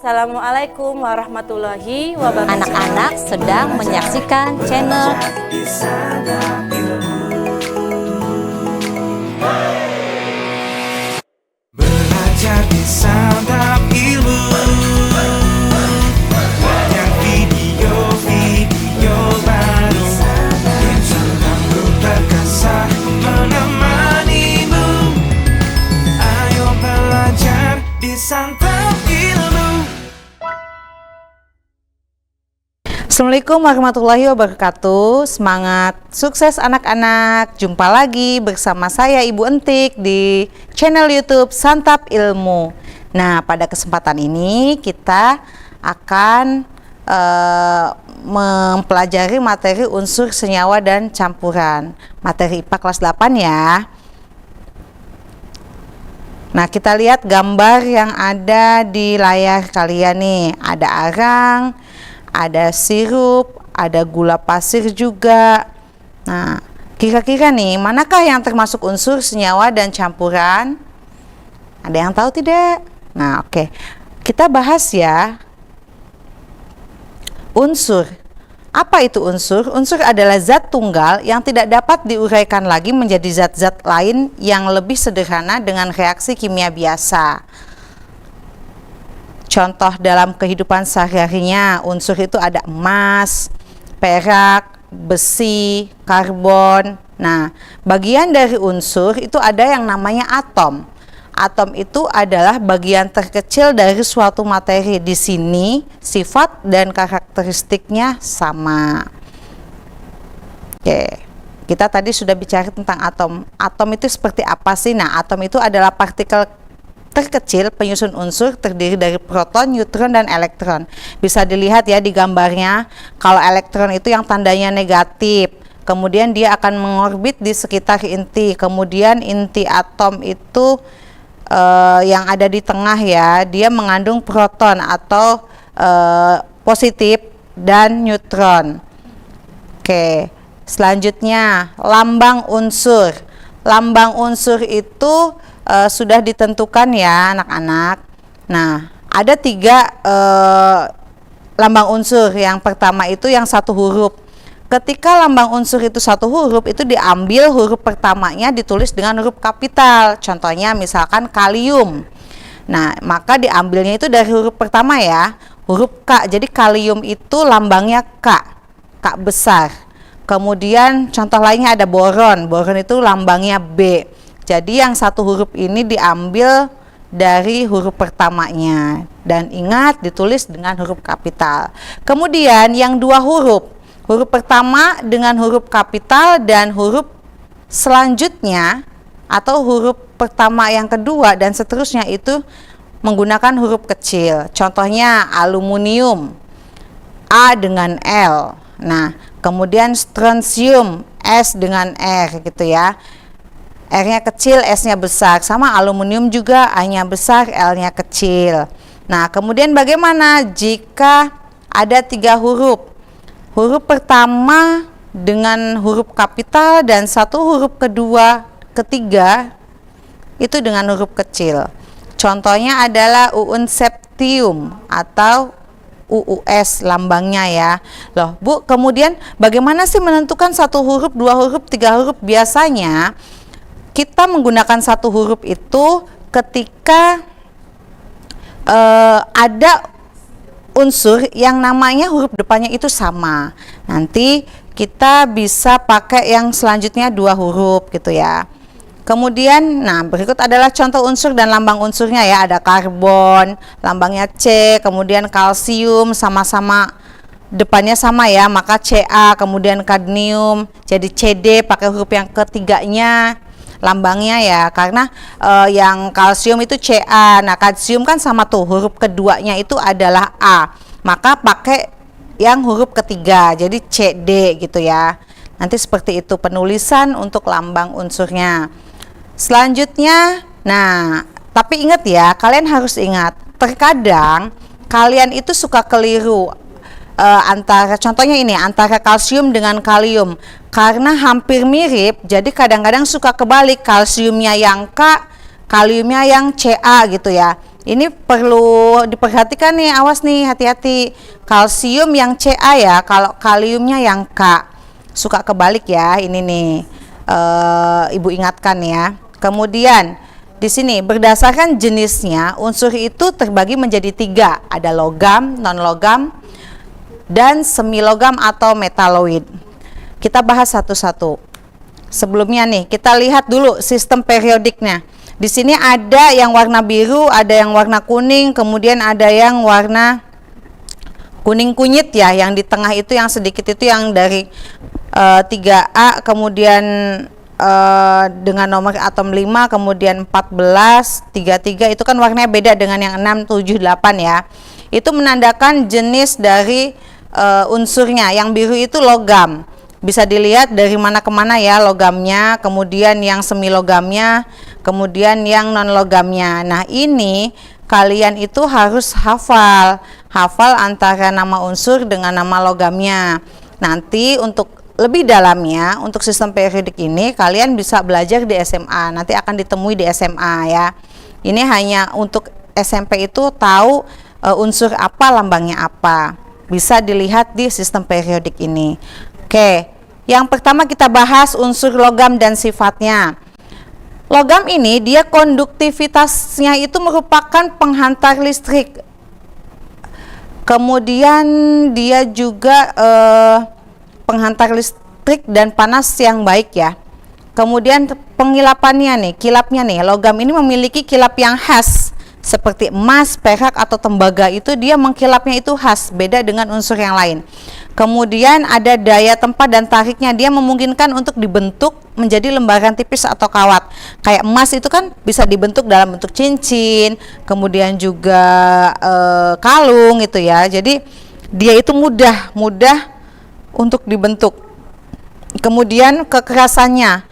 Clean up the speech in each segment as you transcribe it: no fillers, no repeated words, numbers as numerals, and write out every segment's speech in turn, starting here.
Assalamualaikum warahmatullahi wabarakatuh. Anak-anak sedang menyaksikan channel Belajar di Santap Ilmu. Banyak video-video baru yang selalu terkesan menemanimu. Ayo belajar di Santap Ilmu. Assalamualaikum warahmatullahi wabarakatuh. Semangat, sukses anak-anak. Jumpa lagi bersama saya Ibu Entik di channel YouTube Santap Ilmu. Nah, pada kesempatan ini kita akan mempelajari materi unsur senyawa dan campuran. Materi IPA kelas 8 ya. Nah, kita lihat gambar yang ada di layar kalian nih. Ada arang, ada sirup, ada gula pasir juga. Nah, kira-kira nih manakah yang termasuk unsur senyawa dan campuran? Ada yang tahu tidak? Nah, oke. Kita bahas ya. Unsur. Apa itu unsur? Unsur adalah zat tunggal yang tidak dapat diuraikan lagi menjadi zat-zat lain yang lebih sederhana dengan reaksi kimia biasa. Contoh dalam kehidupan sehari-harinya, unsur itu ada emas, perak, besi, karbon. Nah, bagian dari unsur itu ada yang namanya atom. Atom itu adalah bagian terkecil dari suatu materi. Di sini sifat dan karakteristiknya sama. Oke, kita tadi sudah bicara tentang atom. Atom itu seperti apa sih? Nah, atom itu adalah partikel terkecil penyusun unsur terdiri dari proton, neutron, dan elektron. Bisa dilihat ya di gambarnya, kalau elektron itu yang tandanya negatif, kemudian dia akan mengorbit di sekitar inti. Kemudian inti atom itu yang ada di tengah ya, dia mengandung proton atau positif dan neutron. Oke, selanjutnya lambang unsur. Lambang unsur itu sudah ditentukan ya anak-anak. Nah, ada 3 lambang unsur. Yang pertama itu yang satu huruf. Ketika lambang unsur itu satu huruf, itu diambil huruf pertamanya ditulis dengan huruf kapital. Contohnya misalkan kalium. Nah, maka diambilnya itu dari huruf pertama ya, huruf K. Jadi kalium itu lambangnya K, K besar. Kemudian contoh lainnya ada boron. Boron itu lambangnya B. Jadi yang satu huruf ini diambil dari huruf pertamanya dan ingat ditulis dengan huruf kapital. Kemudian yang 2 huruf, huruf pertama dengan huruf kapital dan huruf selanjutnya atau huruf pertama yang kedua dan seterusnya itu menggunakan huruf kecil. Contohnya aluminium, A dengan L. Nah, kemudian strontium, S dengan R gitu ya. R-nya kecil, S-nya besar. Sama aluminium juga A-nya besar, L-nya kecil. Nah, kemudian bagaimana jika ada 3 huruf? Huruf pertama dengan huruf kapital dan satu huruf ketiga itu dengan huruf kecil. Contohnya adalah uun septium atau UUS lambangnya ya. Loh, Bu, kemudian bagaimana sih menentukan satu huruf, 2 huruf, 3 huruf? Biasanya kita menggunakan satu huruf itu ketika ada unsur yang namanya huruf depannya itu sama. Nanti kita bisa pakai yang selanjutnya 2 huruf gitu ya. Kemudian, nah berikut adalah contoh unsur dan lambang unsurnya ya. Ada karbon, lambangnya C, kemudian kalsium sama-sama depannya sama ya, maka Ca, kemudian kadmium jadi CD pakai huruf yang ketiganya lambangnya ya, karena yang kalsium itu Ca. Nah, kalsium kan sama tuh, huruf keduanya itu adalah A, maka pakai yang huruf ketiga jadi CD gitu ya. Nanti seperti itu penulisan untuk lambang unsurnya. Selanjutnya, nah tapi ingat ya, kalian harus ingat, terkadang kalian itu suka keliru antara, contohnya ini, antara kalsium dengan kalium. Karena hampir mirip, jadi kadang-kadang suka kebalik, kalsiumnya yang K, kaliumnya yang Ca gitu ya. ini perlu diperhatikan nih, awas nih, hati-hati. Kalsium yang Ca ya, kalau kaliumnya yang K. Suka kebalik ya, ini nih. Ibu ingatkan ya. Kemudian di sini berdasarkan jenisnya unsur itu terbagi menjadi 3. Ada logam, non-logam, dan semilogam atau metaloid. Kita bahas satu-satu. Sebelumnya nih, kita lihat dulu sistem periodiknya. Di sini ada yang warna biru, ada yang warna kuning, kemudian ada yang warna kuning kunyit ya. Yang di tengah itu yang sedikit itu yang dari 3A, kemudian dengan nomor atom 5, kemudian 14, 33 itu kan warnanya beda dengan yang 6, 7, 8 ya. Itu menandakan jenis dari unsurnya. Yang biru itu logam. Bisa dilihat dari mana ke mana ya logamnya, kemudian yang semilogamnya, kemudian yang non logamnya. Nah, ini kalian itu harus hafal antara nama unsur dengan nama logamnya. Nanti untuk lebih dalamnya, untuk sistem periodik ini kalian bisa belajar di SMA. Nanti akan ditemui di SMA ya. Ini hanya untuk SMP itu tahu unsur apa, lambangnya apa. Bisa dilihat di sistem periodik ini. Oke, yang pertama kita bahas unsur logam dan sifatnya. Logam ini dia konduktivitasnya itu merupakan penghantar listrik. Kemudian dia juga penghantar listrik dan panas yang baik ya. Kemudian pengilapannya nih, kilapnya nih, logam ini memiliki kilap yang khas. Seperti emas, perak atau tembaga itu dia mengkilapnya itu khas, beda dengan unsur yang lain. Kemudian ada daya tempat dan tariknya, dia memungkinkan untuk dibentuk menjadi lembaran tipis atau kawat. Kayak emas itu kan bisa dibentuk dalam bentuk cincin, kemudian juga kalung itu ya. Jadi dia itu mudah untuk dibentuk. Kemudian kekerasannya.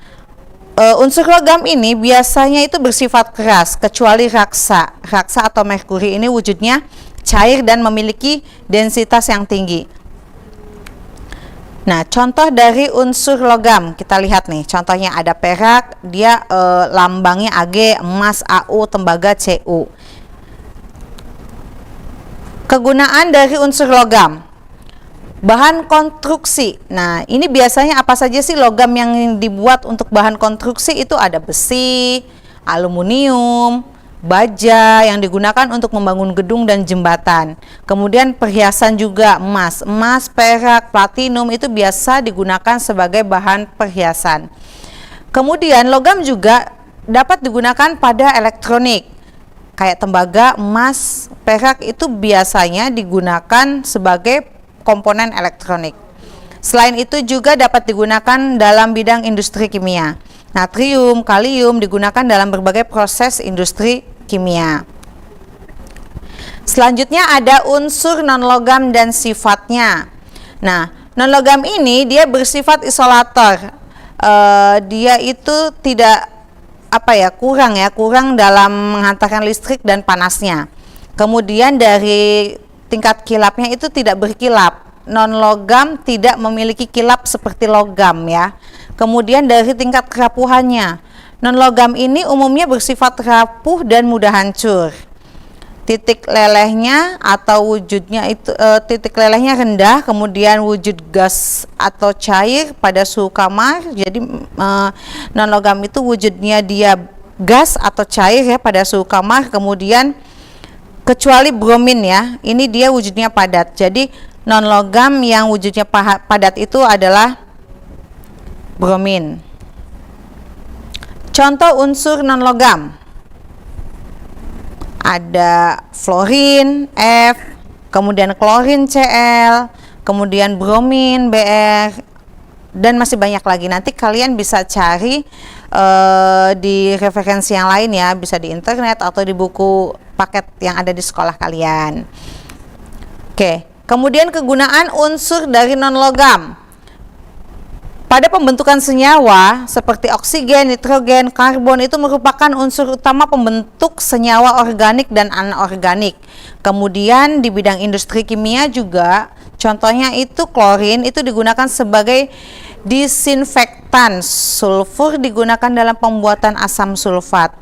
Unsur logam ini biasanya itu bersifat keras kecuali raksa atau merkuri. Ini wujudnya cair dan memiliki densitas yang tinggi. Nah, contoh dari unsur logam kita lihat nih. Contohnya ada perak, dia lambangnya Ag, emas Au, tembaga Cu. Kegunaan dari unsur logam. Bahan konstruksi. Nah, ini biasanya apa saja sih logam yang dibuat untuk bahan konstruksi? Itu ada besi, aluminium, baja yang digunakan untuk membangun gedung dan jembatan. Kemudian perhiasan juga emas, perak, platinum itu biasa digunakan sebagai bahan perhiasan. Kemudian logam juga dapat digunakan pada elektronik. Kayak tembaga, emas, perak itu biasanya digunakan sebagai komponen elektronik. Selain itu juga dapat digunakan dalam bidang industri kimia. Natrium, kalium digunakan dalam berbagai proses industri kimia. Selanjutnya ada unsur non-logam dan sifatnya. Nah, non-logam ini dia bersifat isolator. Dia itu tidak kurang dalam menghantarkan listrik dan panasnya. Kemudian dari tingkat kilapnya itu tidak berkilap. Non-logam tidak memiliki kilap seperti logam ya. Kemudian dari tingkat kerapuhannya, non-logam ini umumnya bersifat rapuh dan mudah hancur. Titik lelehnya atau wujudnya itu titik lelehnya rendah, kemudian wujud gas atau cair pada suhu kamar. Jadi non-logam itu wujudnya dia gas atau cair ya pada suhu kamar. Kemudian kecuali bromin ya, ini dia wujudnya padat. Jadi non-logam yang wujudnya padat itu adalah bromin. Contoh unsur non-logam. Ada fluorin F, kemudian klorin Cl, kemudian bromin Br, dan masih banyak lagi. Nanti kalian bisa cari di referensi yang lain ya, bisa di internet atau di buku paket yang ada di sekolah kalian. Oke, kemudian kegunaan unsur dari non-logam. Pada pembentukan senyawa seperti oksigen, nitrogen, karbon itu merupakan unsur utama pembentuk senyawa organik dan anorganik. Kemudian di bidang industri kimia juga, contohnya itu klorin itu digunakan sebagai disinfektan, sulfur digunakan dalam pembuatan asam sulfat.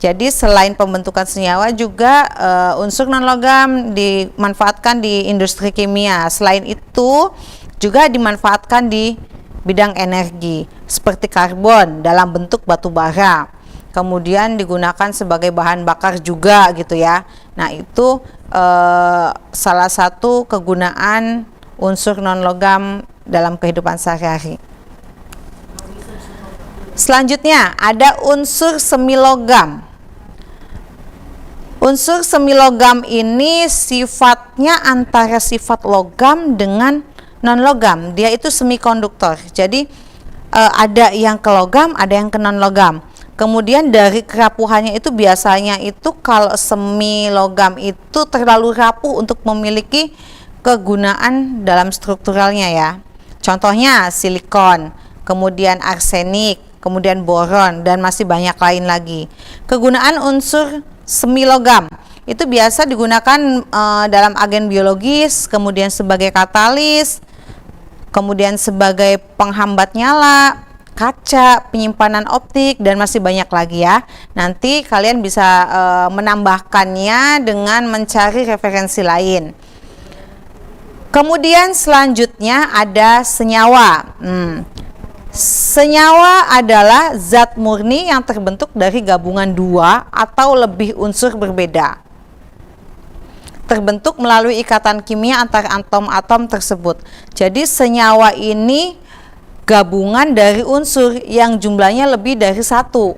Jadi selain pembentukan senyawa juga unsur non-logam dimanfaatkan di industri kimia. Selain itu juga dimanfaatkan di bidang energi seperti karbon dalam bentuk batu bara. Kemudian digunakan sebagai bahan bakar juga gitu ya. Nah, itu salah satu kegunaan unsur non-logam dalam kehidupan sehari-hari. Selanjutnya ada unsur semilogam. Unsur semilogam ini sifatnya antara sifat logam dengan non-logam. Dia itu semikonduktor. Jadi ada yang ke logam, ada yang ke non-logam. Kemudian dari kerapuhannya itu biasanya itu kalau semilogam itu terlalu rapuh untuk memiliki kegunaan dalam strukturalnya ya. Contohnya silikon, kemudian arsenik, kemudian boron, dan masih banyak lain lagi. Kegunaan unsur semilogam itu biasa digunakan dalam agen biologis, kemudian sebagai katalis, kemudian sebagai penghambat nyala, kaca, penyimpanan optik, dan masih banyak lagi ya. Nanti kalian bisa menambahkannya dengan mencari referensi lain. Kemudian selanjutnya ada senyawa. Senyawa adalah zat murni yang terbentuk dari gabungan dua atau lebih unsur berbeda. Terbentuk melalui ikatan kimia antar atom-atom tersebut. Jadi senyawa ini gabungan dari unsur yang jumlahnya lebih dari satu.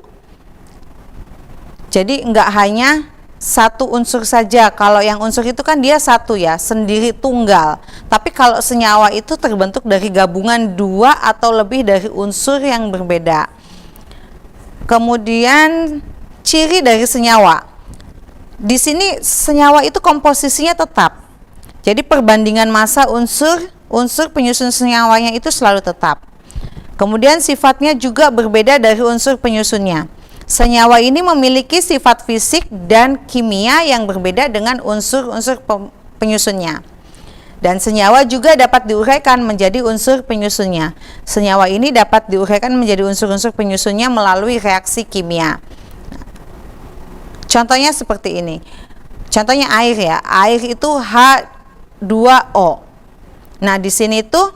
Jadi enggak hanya satu unsur saja. Kalau yang unsur itu kan dia satu ya, sendiri tunggal. Tapi kalau senyawa itu terbentuk dari gabungan dua atau lebih dari unsur yang berbeda. Kemudian ciri dari senyawa. Di sini senyawa itu komposisinya tetap. Jadi perbandingan massa unsur penyusun senyawanya itu selalu tetap. Kemudian sifatnya juga berbeda dari unsur penyusunnya. Senyawa ini memiliki sifat fisik dan kimia yang berbeda dengan unsur-unsur penyusunnya. Dan senyawa juga dapat diuraikan menjadi unsur penyusunnya. Senyawa ini dapat diuraikan menjadi unsur-unsur penyusunnya melalui reaksi kimia. Contohnya seperti ini. Contohnya air ya. Air itu H2O. Nah, di sini tuh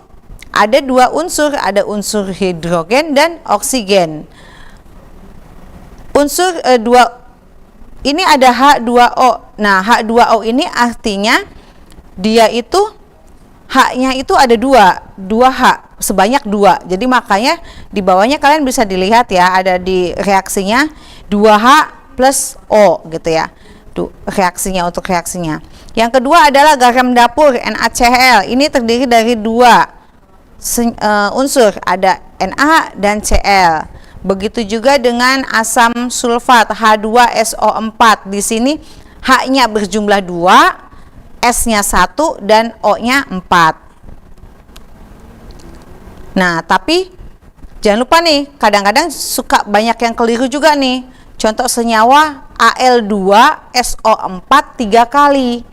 ada dua unsur, ada unsur hidrogen dan oksigen. Unsur ini ada H2O. Nah, H2O ini artinya dia itu H-nya itu ada dua H, sebanyak dua. Jadi makanya di bawahnya kalian bisa dilihat ya, ada di reaksinya 2H plus O gitu ya. Reaksinya untuk reaksinya. Yang kedua adalah garam dapur NaCl. Ini terdiri dari dua unsur, ada Na dan Cl. Begitu juga dengan asam sulfat H2SO4. Di sini H-nya berjumlah 2, S-nya 1 dan O-nya 4. Nah, tapi jangan lupa nih, kadang-kadang suka banyak yang keliru juga nih. Contoh senyawa Al2SO4 3 kali.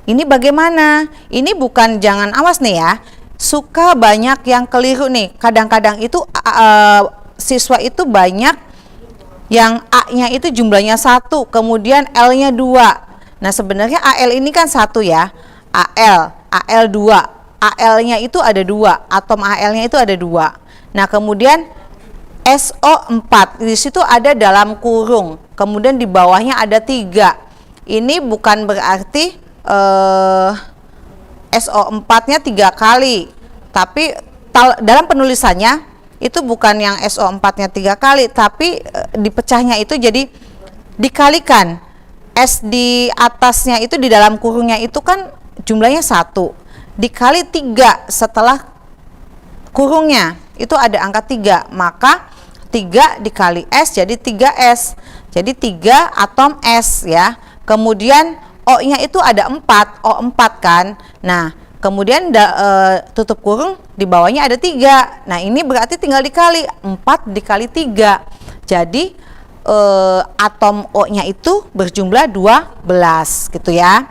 Ini bagaimana? Ini bukan jangan awas nih ya. Suka banyak yang keliru nih. Kadang-kadang itu siswa itu banyak yang A-nya itu jumlahnya 1, kemudian L-nya 2. Nah, sebenarnya Al ini kan 1 ya. Al2. Al-nya itu ada 2, atom Al-nya itu ada 2. Nah, kemudian SO4 di situ ada dalam kurung. Kemudian di bawahnya ada 3. Ini bukan berarti SO4-nya 3 kali. Tapi dalam penulisannya itu bukan yang SO4-nya 3 kali, tapi dipecahnya itu jadi dikalikan. S di atasnya itu di dalam kurungnya itu kan jumlahnya 1, dikali 3 setelah kurungnya itu ada angka 3, maka 3 dikali S jadi 3S, jadi 3 atom S ya. Kemudian O-nya itu ada 4, O4 kan. Nah, kemudian tutup kurung, di bawahnya ada 3. Nah, ini berarti tinggal dikali 4 dikali 3. Jadi atom O-nya itu berjumlah 12 gitu ya.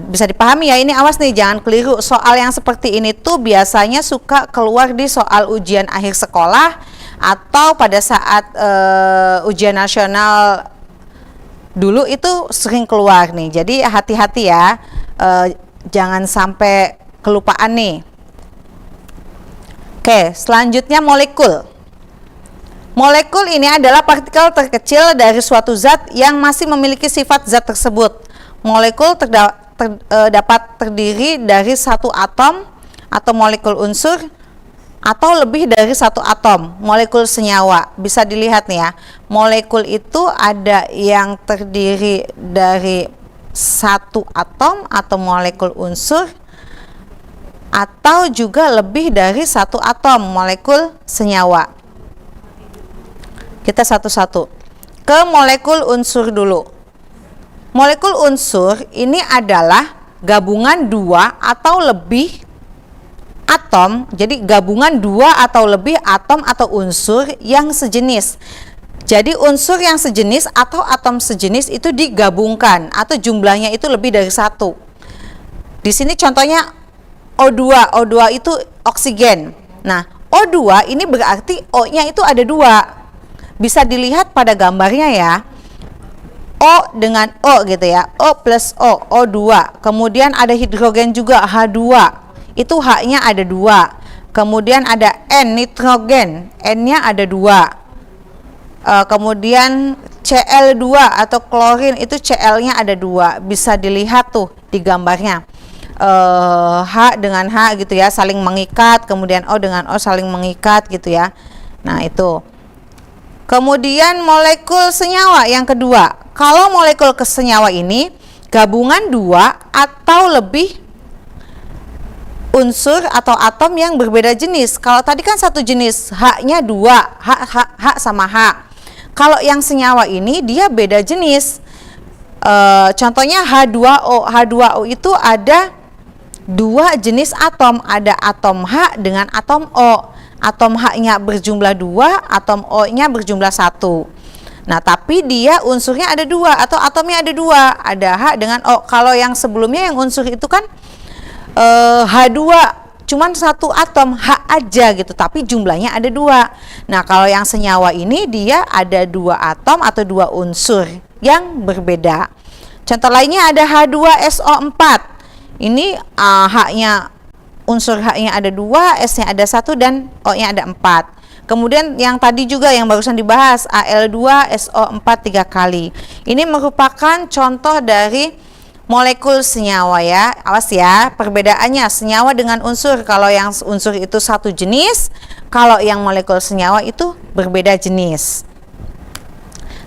Bisa dipahami ya, ini awas nih jangan keliru. Soal yang seperti ini tuh biasanya suka keluar di soal ujian akhir sekolah atau pada saat ujian nasional dulu itu sering keluar nih. Jadi hati-hati ya, jangan sampai kelupaan nih. Oke, selanjutnya molekul. Molekul ini adalah partikel terkecil dari suatu zat yang masih memiliki sifat zat tersebut. Molekul dapat terdiri dari satu atom atau molekul unsur atau lebih dari satu atom, molekul senyawa. Bisa dilihat nih ya, molekul itu ada yang terdiri dari satu atom atau molekul unsur atau juga lebih dari satu atom, molekul senyawa. Kita satu-satu ke molekul unsur dulu. Molekul unsur ini adalah gabungan dua atau lebih atom. Jadi gabungan dua atau lebih atom atau unsur yang sejenis. Jadi unsur yang sejenis atau atom sejenis itu digabungkan atau jumlahnya itu lebih dari satu. Di sini contohnya O2. O2 itu oksigen. Nah, O2 ini berarti O-nya itu ada dua. Bisa dilihat pada gambarnya ya. O dengan O gitu ya. O plus O, O2. Kemudian ada hidrogen juga, H2. Itu H-nya ada dua. Kemudian ada N, nitrogen. N-nya ada dua. Kemudian Cl2 atau klorin, itu Cl-nya ada dua. Bisa dilihat tuh di gambarnya. H dengan H gitu ya, saling mengikat. Kemudian O dengan O saling mengikat gitu ya. Nah itu. Kemudian molekul senyawa yang kedua. Kalau molekul senyawa ini gabungan dua atau lebih unsur atau atom yang berbeda jenis. Kalau tadi kan satu jenis, H-nya dua, H sama H. Kalau yang senyawa ini dia beda jenis. Contohnya H2O. H2O itu ada dua jenis atom, ada atom H dengan atom O. Atom H-nya berjumlah 2, atom O-nya berjumlah 1. Nah, tapi dia unsurnya ada dua atau atomnya ada dua, ada H dengan O. Kalau yang sebelumnya yang unsur itu kan H2, cuman satu atom H aja gitu, tapi jumlahnya ada dua. Nah, kalau yang senyawa ini dia ada dua atom atau dua unsur yang berbeda. Contoh lainnya ada H2SO4. Ini H-nya, unsur H-nya ada dua, S-nya ada satu, dan O-nya ada 4. Kemudian yang tadi juga yang barusan dibahas, Al2SO4 3 kali. Ini merupakan contoh dari molekul senyawa ya. Awas ya, perbedaannya senyawa dengan unsur. Kalau yang unsur itu satu jenis, kalau yang molekul senyawa itu berbeda jenis.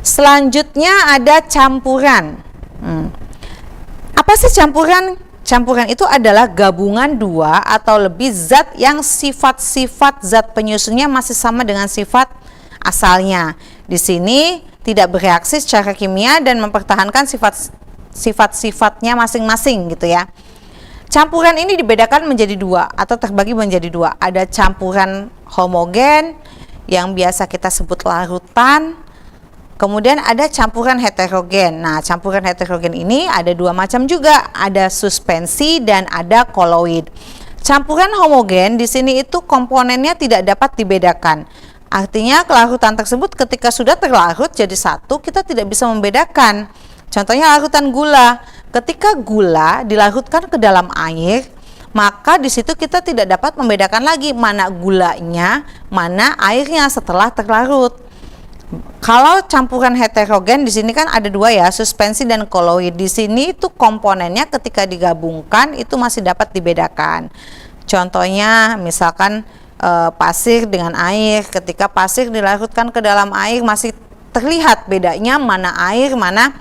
Selanjutnya ada campuran. Apa sih campuran? Campuran itu adalah gabungan dua atau lebih zat yang sifat-sifat zat penyusunnya masih sama dengan sifat asalnya. Di sini tidak bereaksi secara kimia dan mempertahankan sifat-sifatnya masing-masing gitu ya. Campuran ini dibedakan menjadi dua atau terbagi menjadi dua. Ada campuran homogen yang biasa kita sebut larutan. Kemudian ada campuran heterogen. Nah, campuran heterogen ini ada dua macam juga, ada suspensi dan ada koloid. Campuran homogen di sini itu komponennya tidak dapat dibedakan. Artinya kelarutan tersebut ketika sudah terlarut jadi satu, kita tidak bisa membedakan. Contohnya larutan gula. Ketika gula dilarutkan ke dalam air, maka di situ kita tidak dapat membedakan lagi mana gulanya, mana airnya setelah terlarut. Kalau campuran heterogen di sini kan ada dua ya, suspensi dan koloid. Di sini itu komponennya ketika digabungkan itu masih dapat dibedakan. Contohnya misalkan pasir dengan air. Ketika pasir dilarutkan ke dalam air masih terlihat bedanya mana air, mana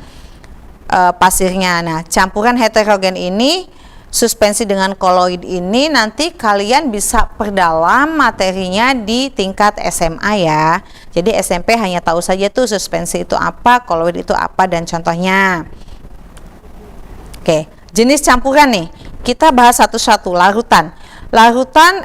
pasirnya. Nah, campuran heterogen ini, suspensi dengan koloid ini nanti kalian bisa perdalam materinya di tingkat SMA ya. Jadi SMP hanya tahu saja tuh suspensi itu apa, koloid itu apa, dan contohnya. Oke, jenis campuran nih. Kita bahas satu-satu. Larutan. Larutan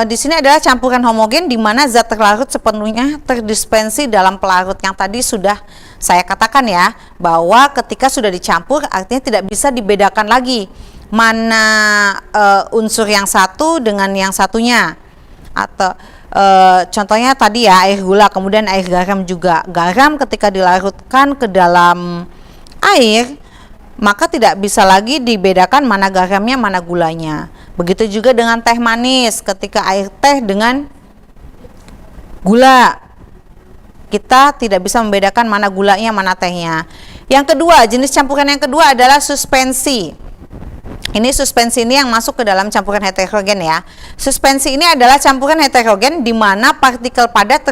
di sini adalah campuran homogen di mana zat terlarut sepenuhnya terdispensi dalam pelarut. Yang tadi sudah saya katakan ya, bahwa ketika sudah dicampur artinya tidak bisa dibedakan lagi mana unsur yang satu dengan yang satunya, atau contohnya tadi ya air gula, kemudian air garam juga. Garam ketika dilarutkan ke dalam air, maka tidak bisa lagi dibedakan mana garamnya, mana gulanya. Begitu juga dengan teh manis, ketika air teh dengan gula, kita tidak bisa membedakan mana gulanya, mana tehnya. Yang kedua, jenis campuran yang kedua adalah suspensi. Ini suspensi ini yang masuk ke dalam campuran heterogen ya. Suspensi ini adalah campuran heterogen di mana partikel padat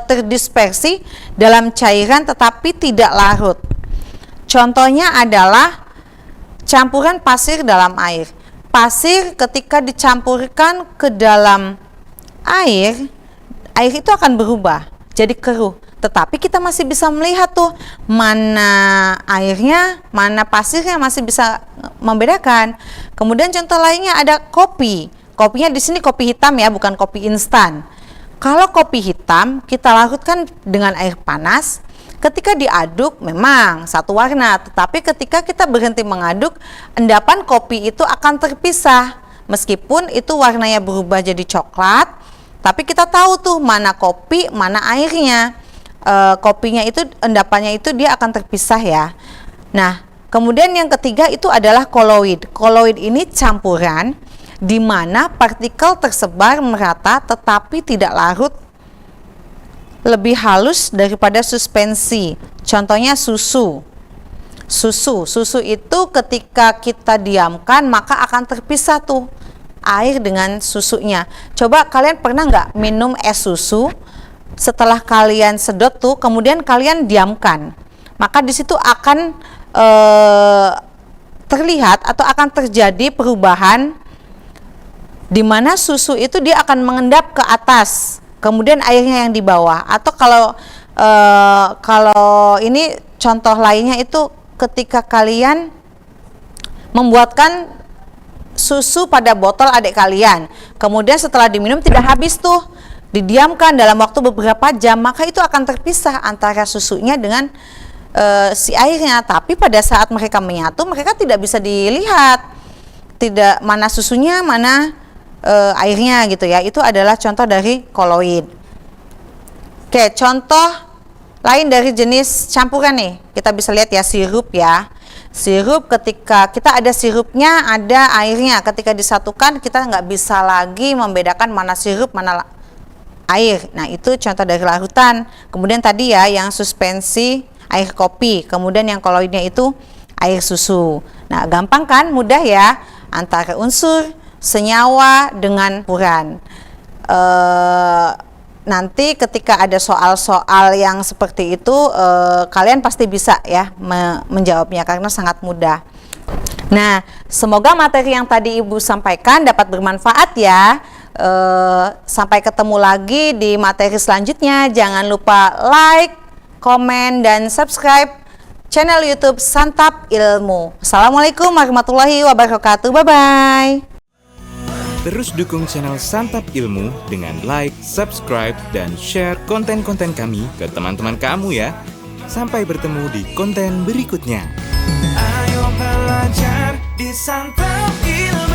terdispersi dalam cairan tetapi tidak larut. Contohnya adalah campuran pasir dalam air. Pasir ketika dicampurkan ke dalam air itu akan berubah jadi keruh. Tetapi kita masih bisa melihat tuh mana airnya, mana pasirnya, masih bisa membedakan. Kemudian contoh lainnya ada kopi. Kopinya di sini kopi hitam ya, bukan kopi instan. Kalau kopi hitam kita larutkan dengan air panas, ketika diaduk memang satu warna, tetapi ketika kita berhenti mengaduk, endapan kopi itu akan terpisah. Meskipun itu warnanya berubah jadi coklat, tapi kita tahu tuh mana kopi, mana airnya. Kopinya itu, endapannya itu dia akan terpisah ya. Nah, kemudian yang ketiga itu adalah koloid. Koloid ini campuran di mana partikel tersebar merata tetapi tidak larut, lebih halus daripada suspensi. Contohnya susu. Susu itu ketika kita diamkan maka akan terpisah tuh air dengan susunya. Coba kalian pernah nggak minum es susu? Setelah kalian sedot tuh, kemudian kalian diamkan, maka di situ akan terlihat atau akan terjadi perubahan di mana susu itu dia akan mengendap ke atas, kemudian airnya yang di bawah. Atau kalau ini contoh lainnya itu ketika kalian membuatkan susu pada botol adik kalian, kemudian setelah diminum tidak habis tuh, didiamkan dalam waktu beberapa jam, maka itu akan terpisah antara susunya dengan si airnya. Tapi pada saat mereka menyatu, mereka tidak bisa dilihat, tidak mana susunya, mana airnya gitu ya. Itu adalah contoh dari koloid. Oke, contoh lain dari jenis campuran nih, kita bisa lihat ya, sirup ya. Sirup, ketika kita ada sirupnya, ada airnya, ketika disatukan kita nggak bisa lagi membedakan mana sirup, mana air. Nah, itu contoh dari larutan. Kemudian tadi ya yang suspensi air kopi, kemudian yang koloidnya itu air susu. Nah, gampang kan, mudah ya, antara unsur senyawa dengan campuran. Nanti ketika ada soal-soal yang seperti itu, kalian pasti bisa ya menjawabnya karena sangat mudah. Nah, semoga materi yang tadi Ibu sampaikan dapat bermanfaat ya. Sampai ketemu lagi di materi selanjutnya. Jangan lupa like, komen, dan subscribe channel YouTube Santap Ilmu. Assalamualaikum warahmatullahi wabarakatuh. Bye-bye. Terus dukung channel Santap Ilmu dengan like, subscribe, dan share konten-konten kami ke teman-teman kamu ya. Sampai bertemu di konten berikutnya. Ayo belajar di Santap Ilmu.